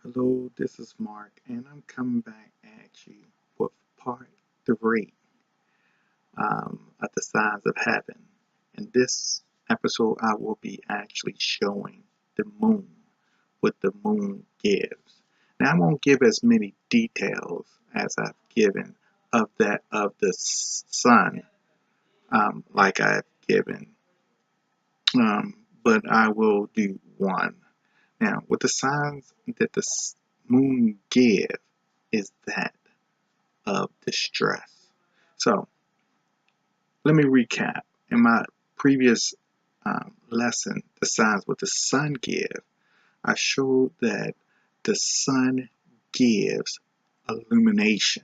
Hello, this is Mark, and I'm coming back at you with part three of the signs of heaven. In this episode, I will be actually showing the moon, what the moon gives. Now, I won't give as many details as I've given of the sun, like I've given, but I will do one. Now, what the signs that the moon give is that of distress. So let me recap. In my previous lesson, the signs what the sun give, I showed that the sun gives illumination.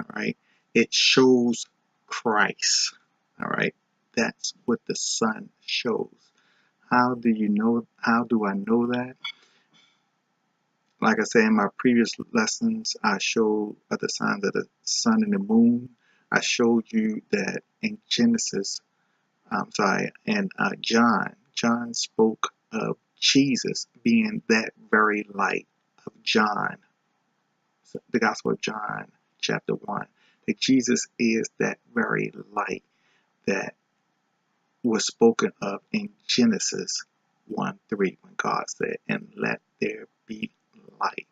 All right, it shows Christ. All right, that's what the sun shows. How do you know? How do I know that? Like I said in my previous lessons, I showed the signs of the sun and the moon. I showed you that in Genesis, and John spoke of Jesus being that very light of John, the Gospel of John, chapter 1, that Jesus is that very light that was spoken of in Genesis 1:3 when God said, and let there be light.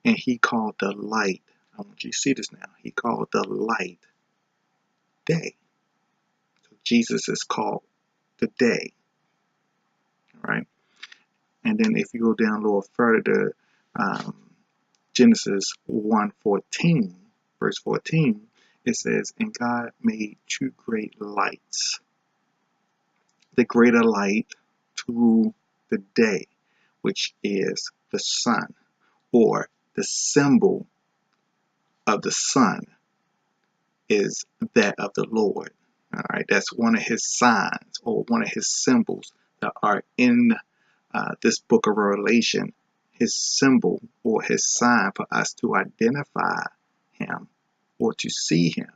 And he called the light, I want you to see this now, he called the light day. So Jesus is called the day, all right? And then if you go down a little further to Genesis 1:14, verse 14, it says, and God made two great lights, the greater light through the day, which is the sun, or the symbol of the sun is that of the Lord. All right, that's one of his signs or one of his symbols that are in this book of Revelation. His symbol or his sign for us to identify him or to see him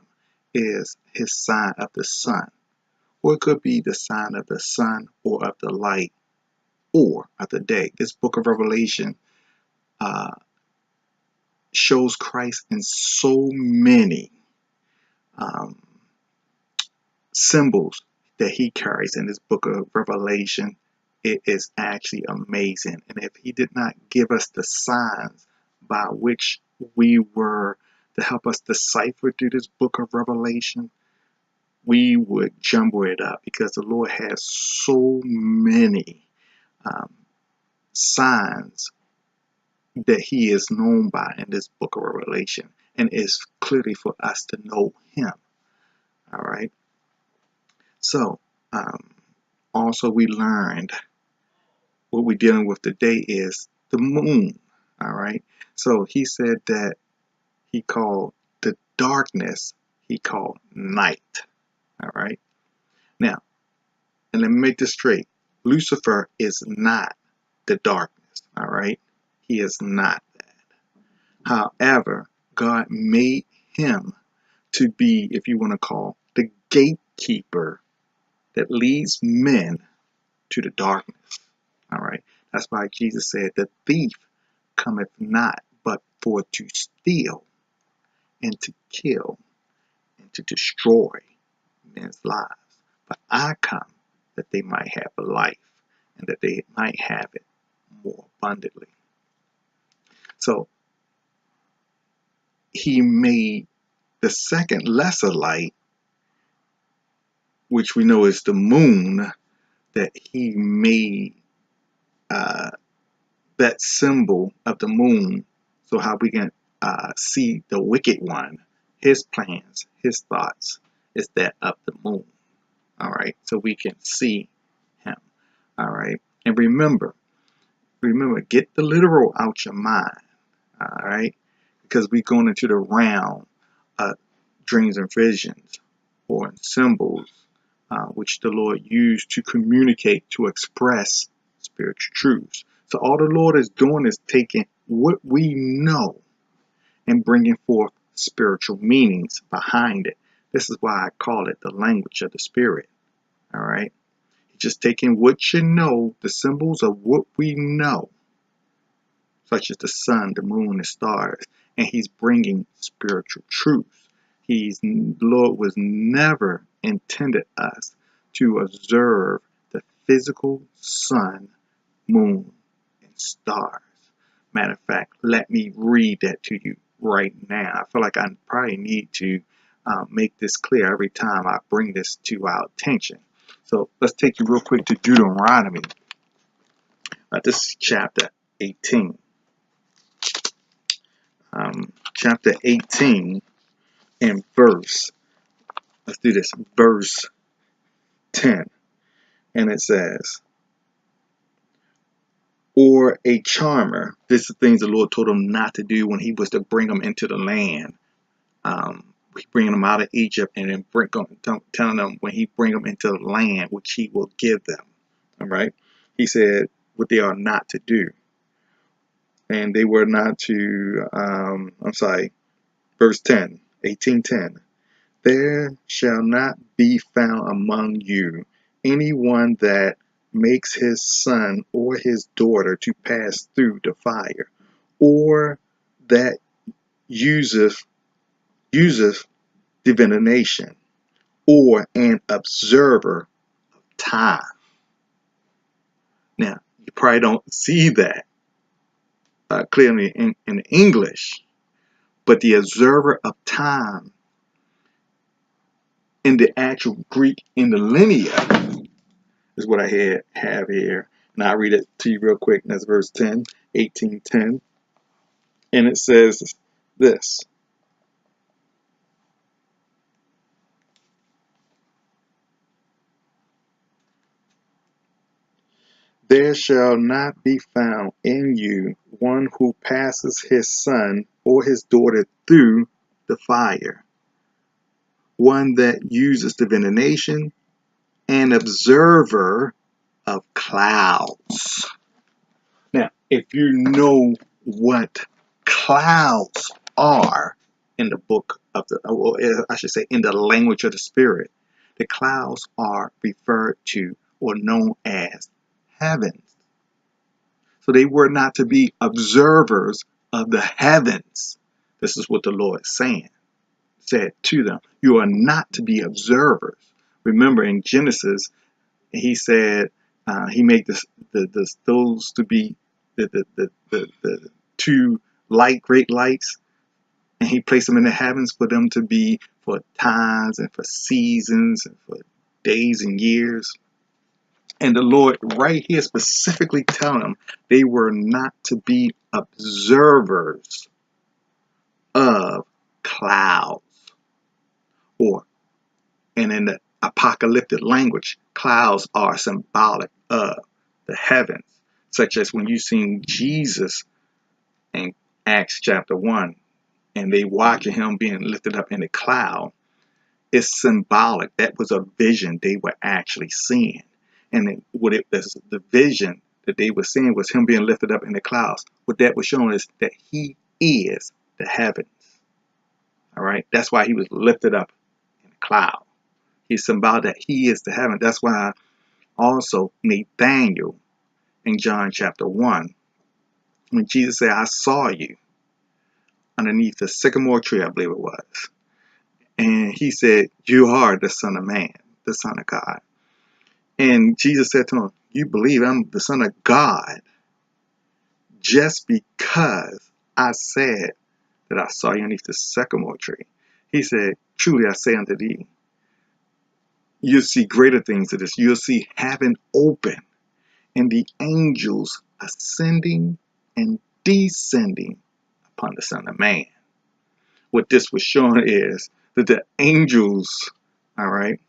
is his sign of the sun. Or it could be the sign of the sun or of the light or of the day. This book of Revelation uh, shows Christ in so many um, symbols that he carries in this book of Revelation. It is actually amazing. And if he did not give us the signs by which we were to help us decipher through this book of Revelation, we would jumble it up because the Lord has so many um, signs that he is known by in this book of Revelation, and it's clearly for us to know him. All right. So, also we learned what we're dealing with today is the moon. All right. So he said that he called the darkness, he called night. All right. Now, and let me make this straight. Lucifer is not the darkness. All right. He is not that. However, God made him to be, if you want to call, the gatekeeper that leads men to the darkness. All right. That's why Jesus said, the thief cometh not but for to steal and to kill and to destroy men's lives. But I come that they might have life and that they might have it more abundantly. So he made the second lesser light, which we know is the moon, that he made that symbol of the moon, so how we can see the wicked one, his plans, his thoughts, is that of the moon. All right, so we can see him. All right, and remember, get the literal out your mind. All right, because we're going into the realm of dreams and visions or symbols, which the Lord used to communicate, to express spiritual truths. So all the Lord is doing is taking what we know and bringing forth spiritual meanings behind it. This is why I call it the language of the Spirit. All right. He's just taking what you know, the symbols of what we know, such as the sun, the moon, and stars, and he's bringing spiritual truth. The Lord was never intended us to observe the physical sun, moon, and stars. Matter of fact, let me read that to you right now. I feel like I probably need to make this clear every time I bring this to our attention. So let's take you real quick to Deuteronomy. This is chapter 18. Chapter 18 and let's do this, verse 10. And it says, or a charmer. This is the things the Lord told him not to do when he was to bring them into the land. Bringing them out of Egypt, and then telling them when he bring them into the land which he will give them. All right. He said what they are not to do. And they were not to, verse 10, 18:10. There shall not be found among you anyone that makes his son or his daughter to pass through the fire, or that useth divination, or an observer of time. Now, you probably don't see that clearly in English, but the observer of time in the actual Greek, in the linear, is what I have here. And I'll read it to you real quick. And that's verse 10, 18:10. And it says this. There shall not be found in you one who passes his son or his daughter through the fire, one that uses divination, an observer of clouds. Now, if you know what clouds are in the book of I should say in the language of the Spirit, the clouds are referred to or known as heavens. So they were not to be observers of the heavens. This is what the Lord said to them. You are not to be observers. Remember in Genesis, he said he made those to be the two great lights, and he placed them in the heavens for them to be for times and for seasons and for days and years. And the Lord right here specifically telling them they were not to be observers of clouds. And in the apocalyptic language, clouds are symbolic of the heavens, such as when you seen Jesus in Acts chapter 1, and they watching him being lifted up in the cloud. It's symbolic. That was a vision they were actually seeing. And the vision that they were seeing was him being lifted up in the clouds. What that was showing is that he is the heavens. All right. That's why he was lifted up in the cloud. He's symbolic that he is the heaven. That's why also Nathaniel in John chapter 1, when Jesus said, I saw you underneath the sycamore tree, I believe it was. And he said, you are the Son of Man, the Son of God. And Jesus said to him, you believe I'm the Son of God just because I said that I saw you underneath the sycamore tree. He said, truly I say unto thee, you'll see greater things than this. You'll see heaven open and the angels ascending and descending upon the Son of Man. What this was showing is that the angels, all right,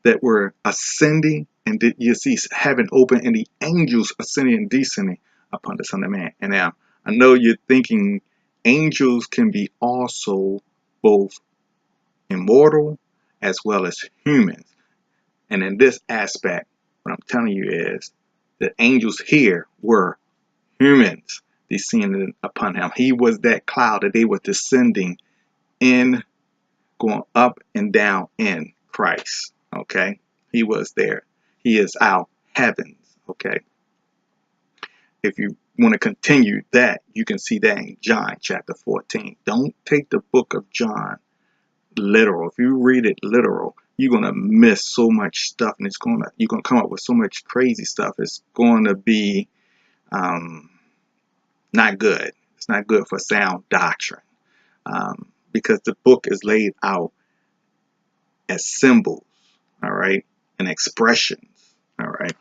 that were ascending, and you see heaven open and the angels ascending and descending upon the Son of Man. And now I know you're thinking angels can be also both immortal as well as humans. And in this aspect, what I'm telling you is that angels here were humans descending upon him. He was that cloud that they were descending in, going up and down in Christ. Okay, he was there. He is our heavens. Okay, if you want to continue that, you can see that in John chapter 14. Don't take the book of John literal. If you read it literal, you're gonna miss so much stuff, and you're gonna come up with so much crazy stuff. It's going to be not good. It's not good for sound doctrine, because the book is laid out as symbols, all right, and expressions, all right.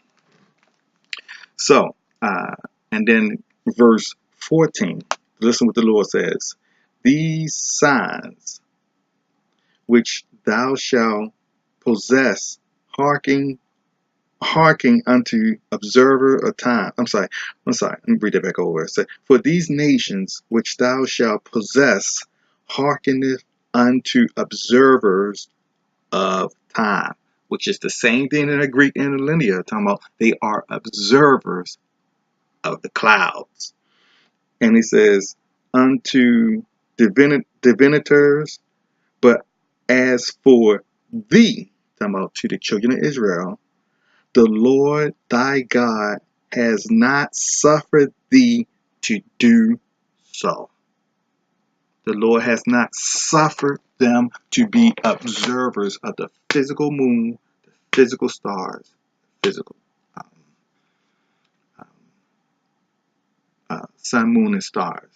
So, and then verse 14, listen what the Lord says. These signs which thou shalt possess, hearken unto observer of time. I'm sorry. Let me read that back over. It said, for these nations which thou shalt possess, hearkeneth unto observers of time, which is the same thing in the Greek interlinear, talking about they are observers of the clouds. And he says, unto divinators, but as for thee, talking about to the children of Israel, the Lord thy God has not suffered thee to do so. The Lord has not suffered them to be observers of the physical moon, the physical stars, physical sun, moon, and stars.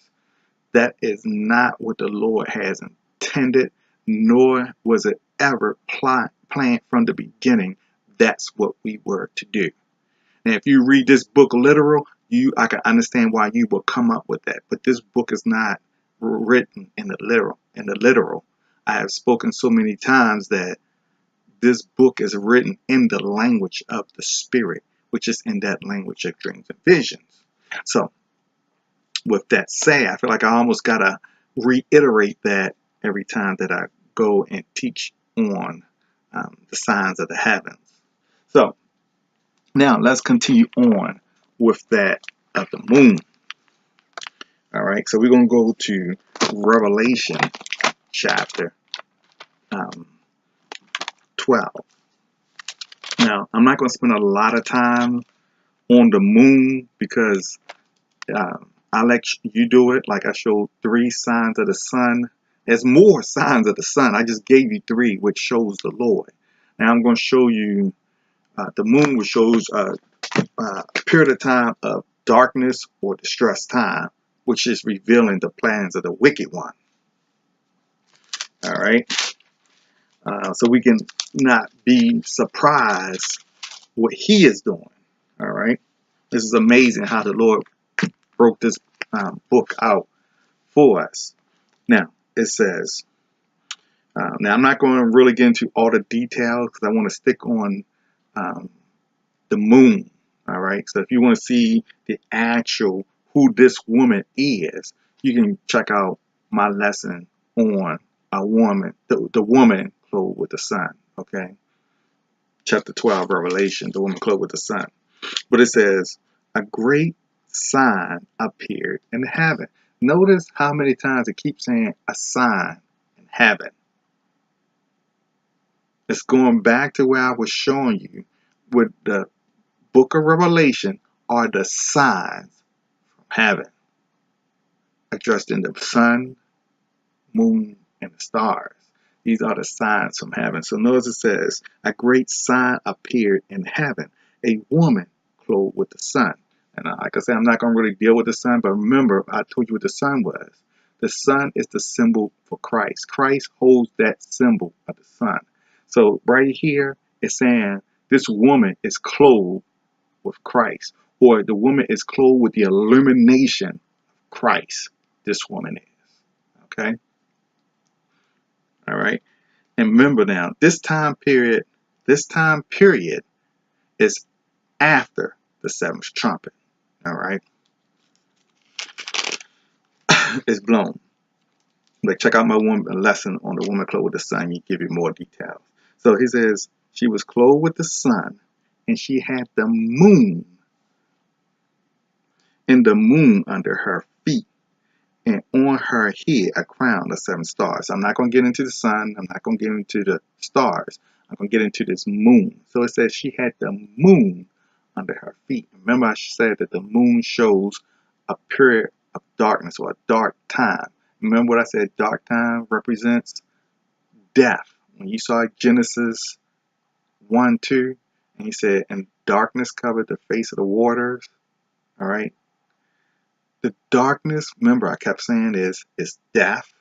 That is not what the Lord has intended, nor was it ever planned from the beginning. That's what we were to do. And if you read this book literal, I can understand why you will come up with that. But this book is not written in the literal. I have spoken so many times that this book is written in the language of the Spirit, which is in that language of dreams and visions. So, with that said, I feel like I almost gotta reiterate that every time that I go and teach on the signs of the heavens. So, now let's continue on with that of the moon. All right, so we're going to go to Revelation chapter 12. Now, I'm not going to spend a lot of time on the moon because I let you do it. Like I showed 3 signs of the sun. There's more signs of the sun. I just gave you 3, which shows the Lord. Now I'm going to show you the moon, which shows a period of time of darkness or distress time, which is revealing the plans of the wicked one. All right. So we can not be surprised what he is doing. All right. This is amazing how the Lord broke this book out for us. Now, it says, now I'm not going to really get into all the details because I want to stick on the moon. All right. So if you want to see the actual who this woman is, you can check out my lesson on a woman, the woman clothed with the sun. Okay. Chapter 12, Revelation, the woman clothed with the sun. But it says, a great sign appeared in heaven. Notice how many times it keeps saying a sign in heaven. It's going back to where I was showing you with the book of Revelation are the signs from heaven, addressed in the sun, moon, and the stars. These are the signs from heaven. So notice it says, a great sign appeared in heaven, a woman clothed with the sun. And like I said, I'm not going to really deal with the sun, but remember, I told you what the sun was. The sun is the symbol for Christ. Christ holds that symbol of the sun. So right here, it's saying this woman is clothed with Christ, or the woman is clothed with the illumination of Christ. This woman is. Okay? All right? And remember now, this time period is after the 7th trumpet. All right? It's blown. Like, check out my lesson on the woman clothed with the sun. You give you more details. So he says, she was clothed with the sun, and she had the moon, and the moon under her feet, and on her head a crown of 7 stars. I'm not going to get into the sun. I'm not going to get into the stars. I'm going to get into this moon. So it says she had the moon under her feet. Remember I said that the moon shows a period of darkness or a dark time. Remember what I said? Dark time represents death. When you saw Genesis 1, 2, and he said, and darkness covered the face of the waters. All right. The darkness, remember I kept saying is death,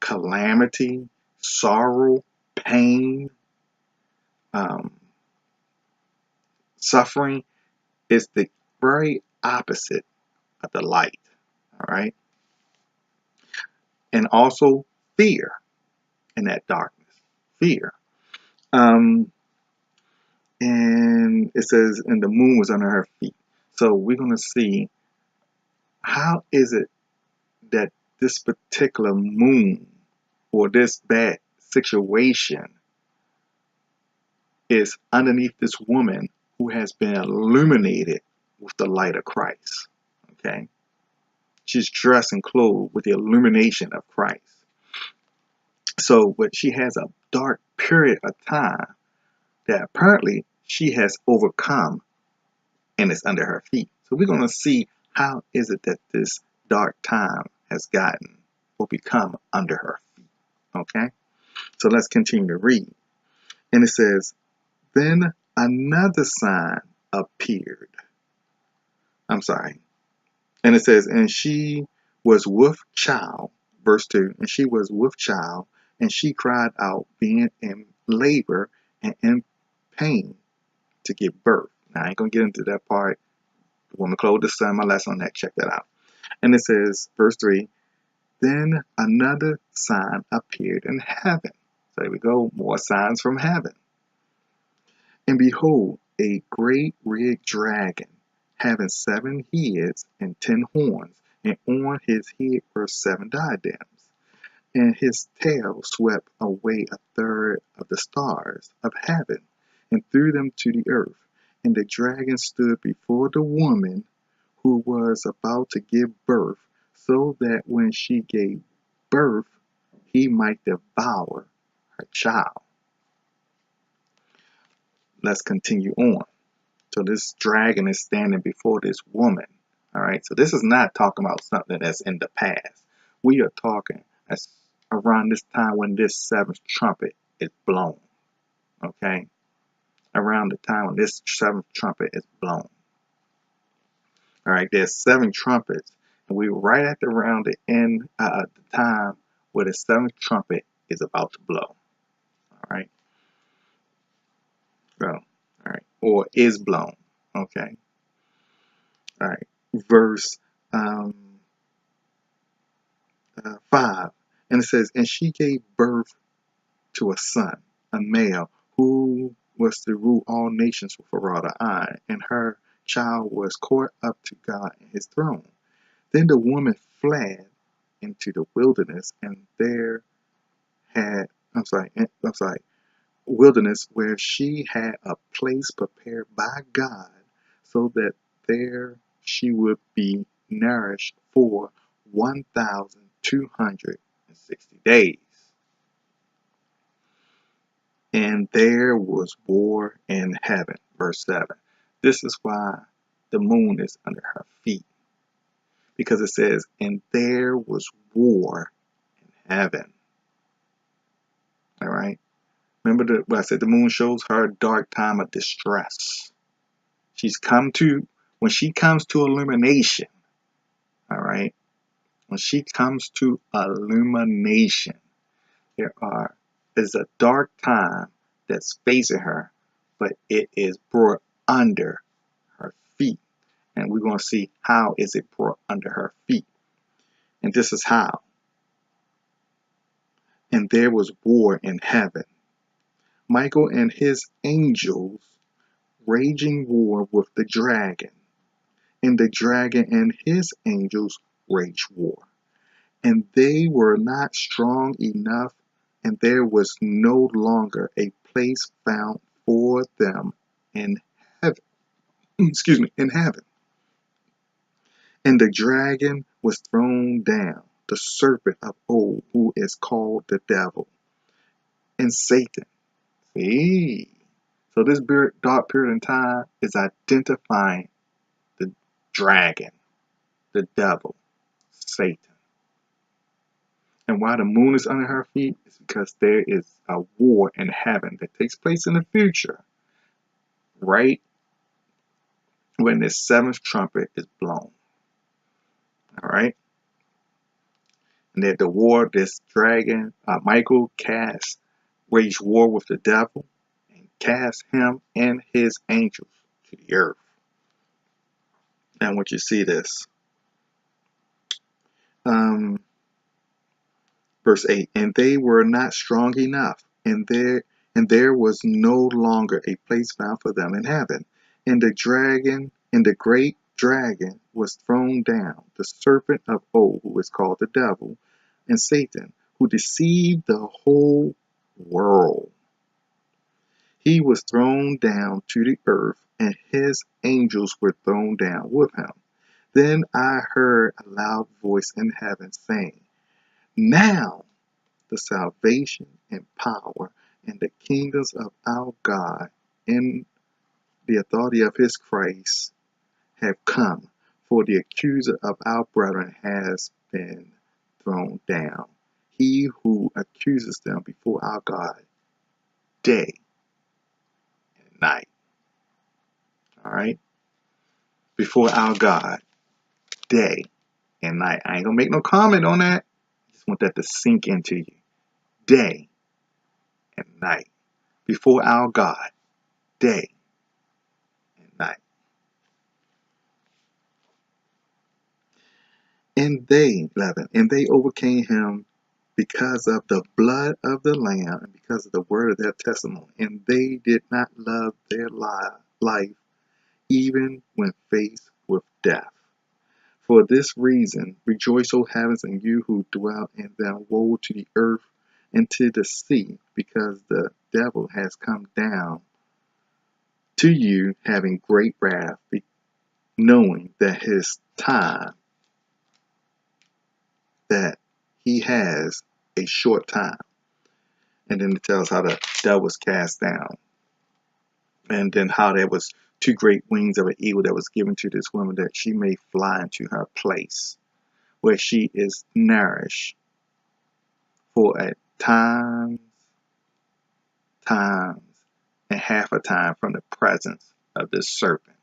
calamity, sorrow, pain, um, suffering. Is the very opposite of the light. All right. And also fear in that darkness. Fear. Um, and it says, and the moon was under her feet. So we're going to see how is it that this particular moon or this bad situation is underneath this woman who has been illuminated with the light of Christ. Okay. She's dressed and clothed with the illumination of Christ. So, but she has a dark period of time that apparently she has overcome and is under her feet. So we're going to see how is it that this dark time has gotten or become under her feet. Okay. So let's continue to read. And it says, then another sign appeared. I'm sorry. And it says, and she was with child, verse 2, and she was with child, and she cried out, being in labor and in pain to give birth. Now, I ain't going to get into that part. The woman clothed the sun, my lesson on that, check that out. And it says, verse 3, then another sign appeared in heaven. So there we go, more signs from heaven. And behold, a great red dragon, having 7 heads and 10 horns, and on his head were 7 diadems. And his tail swept away a third of the stars of heaven, and threw them to the earth. And the dragon stood before the woman who was about to give birth, so that when she gave birth, he might devour her child. Let's continue on. So this dragon is standing before this woman. All right. So this is not talking about something that's in the past. We are talking as around this time when this 7th trumpet is blown. Okay. Around the time when this 7th trumpet is blown. All right. There's 7 trumpets, and we're right at around the end the time where the 7th trumpet is about to blow. All right. So, all right. Or is blown. Okay. All right. Verse 5. And it says, and she gave birth to a son, a male, who was to rule all nations with a rod of iron, and her child was caught up to God in his throne. Then the woman fled into the wilderness, and there had, wilderness where she had a place prepared by God, so that there she would be nourished for 1,260 days. And there was war in heaven. Verse 7. This is why the moon is under her feet. Because it says, and there was war in heaven. All right. Remember what I said, the moon shows her dark time of distress. When she comes to illumination, all right, when she comes to illumination, there's a dark time that's facing her, but it is brought under her feet. And we're going to see how is it brought under her feet. And this is how. And there was war in heaven. Michael and his angels raging war with the dragon. And the dragon and his angels waged war. And they were not strong enough, and there was no longer a place found for them in heaven. In heaven. And the dragon was thrown down, the serpent of old, who is called the devil and Satan. See? So this dark period in time is identifying the dragon. the devil, Satan. And why the moon is under her feet is because there is a war in heaven that takes place in the future, right when the seventh trumpet is blown. All right. And that the war, this dragon, Michael waged war with the devil and cast him and his angels to the earth. Now, once you see this, verse 8, and they were not strong enough, and there was no longer a place found for them in heaven. And the great dragon was thrown down, the serpent of old, who is called the devil and Satan, who deceived the whole world. He was thrown down to the earth, and his angels were thrown down with him. Then I heard a loud voice in heaven saying, now the salvation and power and the kingdoms of our God and the authority of his Christ have come, for the accuser of our brethren has been thrown down. He who accuses them before our God day and night. All right? Before our God day and night. I ain't gonna make no comment on that. I just want that to sink into you. Day and night. Before our God day and night. And they, 11, and they overcame him because of the blood of the Lamb and because of the word of their testimony. And they did not love their life even when faced with death. For this reason, rejoice, O heavens, and you who dwell in them. Woe to the earth and to the sea, because the devil has come down to you having great wrath, knowing that his time, that he has a short time. And then it tells how the devil was cast down. And then how there was two great wings of an eagle that was given to this woman, that she may fly into her place, where she is nourished for a time, and half a time from the presence of this serpent.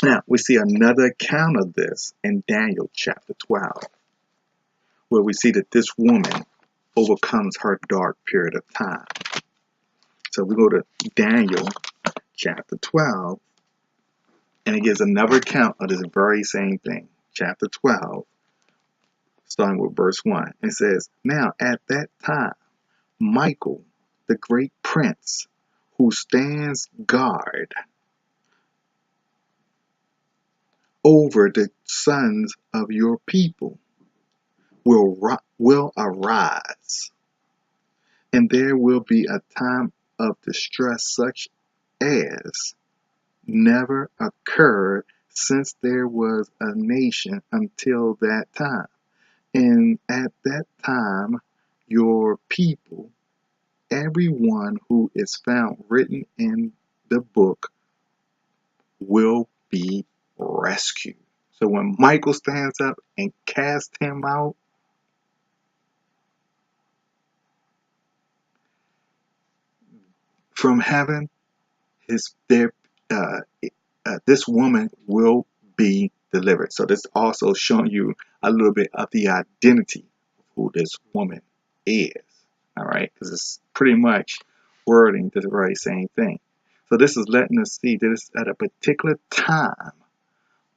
Now, we see another account of this in Daniel chapter 12, where we see that this woman overcomes her dark period of time. So we go to Daniel chapter 12, and it gives another account of this very same thing. Chapter 12, starting with verse 1. It says, now at that time, Michael, the great prince, who stands guard over the sons of your people, will arise, and there will be a time of distress such as never occurred since there was a nation until that time. And at that time, your people, everyone who is found written in the book, will be rescued. So when Michael stands up and casts him out, from heaven, this woman will be delivered. So this also showing you a little bit of the identity of who this woman is. All right, because it's pretty much wording the very same thing. So this is letting us see that it's at a particular time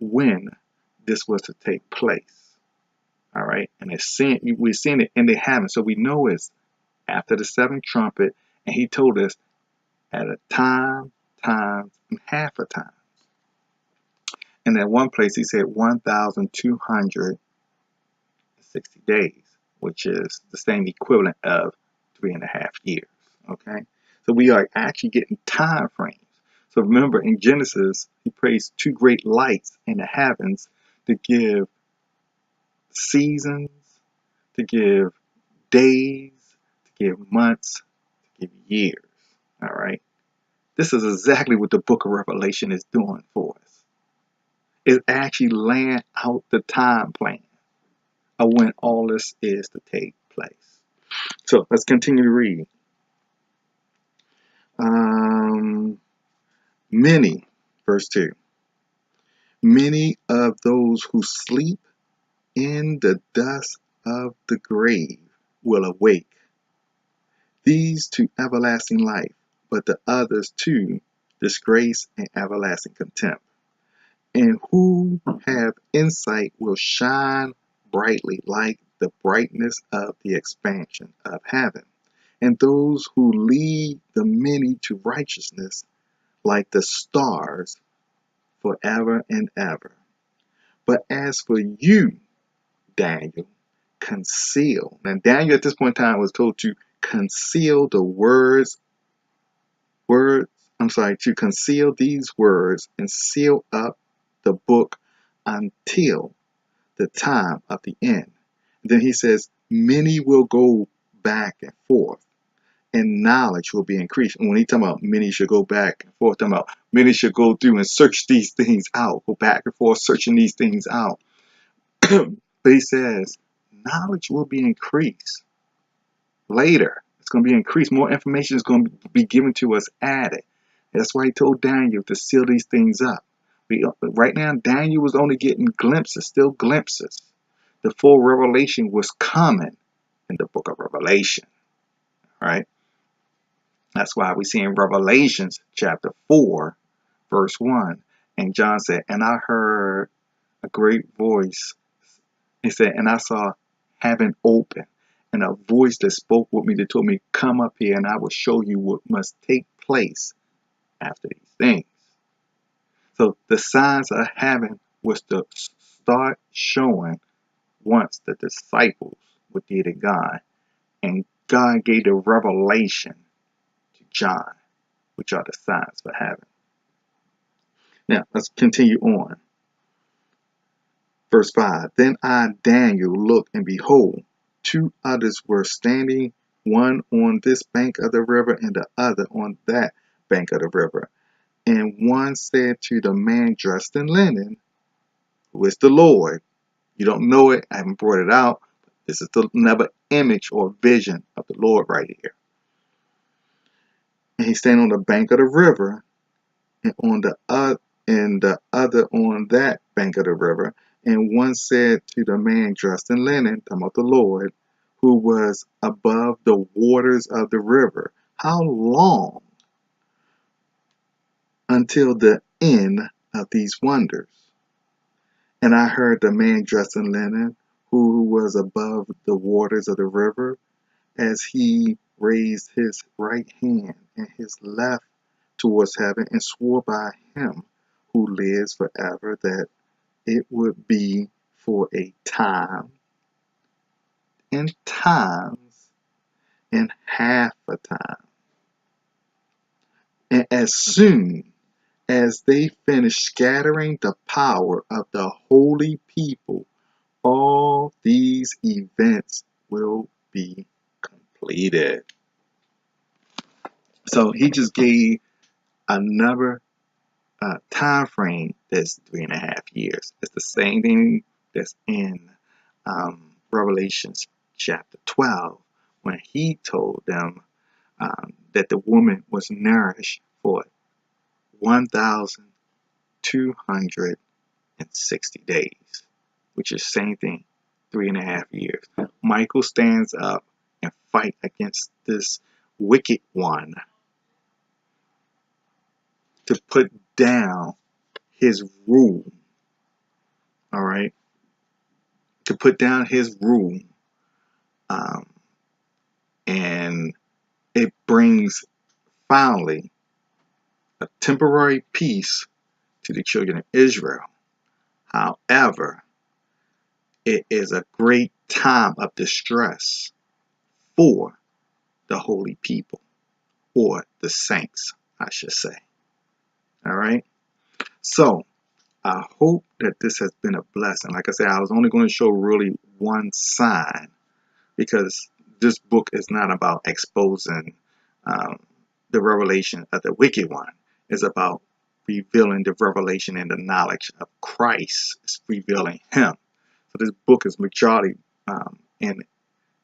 when this was to take place. All right, and we're seeing it in the heaven, so we know it's after the seventh trumpet, and he told us at a time, times, and half a time. And at one place he said 1,260 days, which is the same equivalent of 3.5 years. Okay, so we are actually getting time frames. So remember, in Genesis, he placed two great lights in the heavens to give seasons, to give days, to give months, to give years. All right. This is exactly what the book of Revelation is doing for us. It's actually laying out the time plan of when all this is to take place. So let's continue to read. Many, verse 2, many of those who sleep in the dust of the grave will awake, these to everlasting life, but the others to disgrace and everlasting contempt. And who have insight will shine brightly like the brightness of the expansion of heaven. And those who lead the many to righteousness like the stars forever and ever. But as for you, Daniel, conceal. Now Daniel at this point in time was told to conceal the to conceal these words and seal up the book until the time of the end. Then he says, many will go back and forth, and knowledge will be increased. And when he talking about many should go back and forth, talking about many should go through and search these things out, go back and forth searching these things out. But he says, knowledge will be increased later. It's going to be increased. More information is going to be given to us added. That's why he told Daniel to seal these things up. Right now, Daniel was only getting glimpses, still glimpses. The full revelation was coming in the book of Revelation. Right? That's why we see in Revelations chapter 4, verse 1. And John said, and I heard a great voice. He said, and I saw heaven open, and a voice that spoke with me that told me, come up here and I will show you what must take place after these things. So the signs of heaven was to start showing once the disciples were dead and gone, and God gave the revelation to John, which are the signs for heaven. Now let's continue on. Verse 5, then I, Daniel, looked, and behold, two others were standing, one on this bank of the river and the other on that bank of the river. And one said to the man dressed in linen, who is the Lord. You don't know it, I haven't brought it out. This is another image or vision of the Lord right here. And he's standing on the bank of the river, and the other on that bank of the river. And one said to the man dressed in linen, talking about the Lord, who was above the waters of the river, how long until the end of these wonders? And I heard the man dressed in linen, who was above the waters of the river, as he raised his right hand and his left towards heaven, and swore by him who lives forever that it would be for a time and times and half a time. And as soon as they finish scattering the power of the holy people, all these events will be completed. So he just gave another time frame that's 3.5 years. It's the same thing that's in Revelations chapter 12, when he told them that the woman was nourished for 1,260 days, which is the same thing, 3.5 years. Michael stands up and fight against this wicked one to put down his rule. All right, to put down his rule, and it brings finally a temporary peace to the children of Israel. However, it is a great time of distress for the holy people, or the saints, I should say. All right. So I hope that this has been a blessing. Like I said, I was only going to show really one sign, because this book is not about exposing the revelation of the wicked one. It's about revealing the revelation and the knowledge of Christ. It's revealing Him. So this book is majority in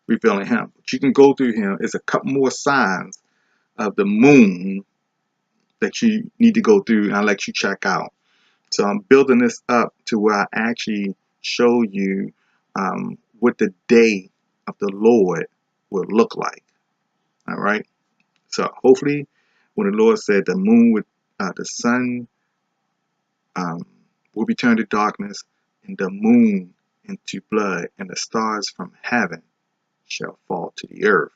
revealing Him. But you can go through Him. There's a couple more signs of the moon that you need to go through, and I'll let you check out. So I'm building this up to where I actually show you what the day of the Lord will look like. All right. So hopefully, when the Lord said the moon would, the sun will be turned to darkness, and the moon into blood, and the stars from heaven shall fall to the earth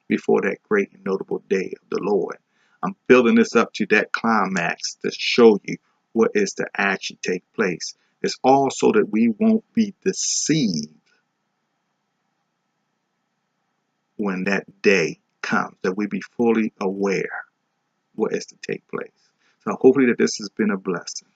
before that great and notable day of the Lord. I'm building this up to that climax to show you what is to actually take place. It's all so that we won't be deceived when that day comes, that we be fully aware what is to take place. So hopefully that this has been a blessing.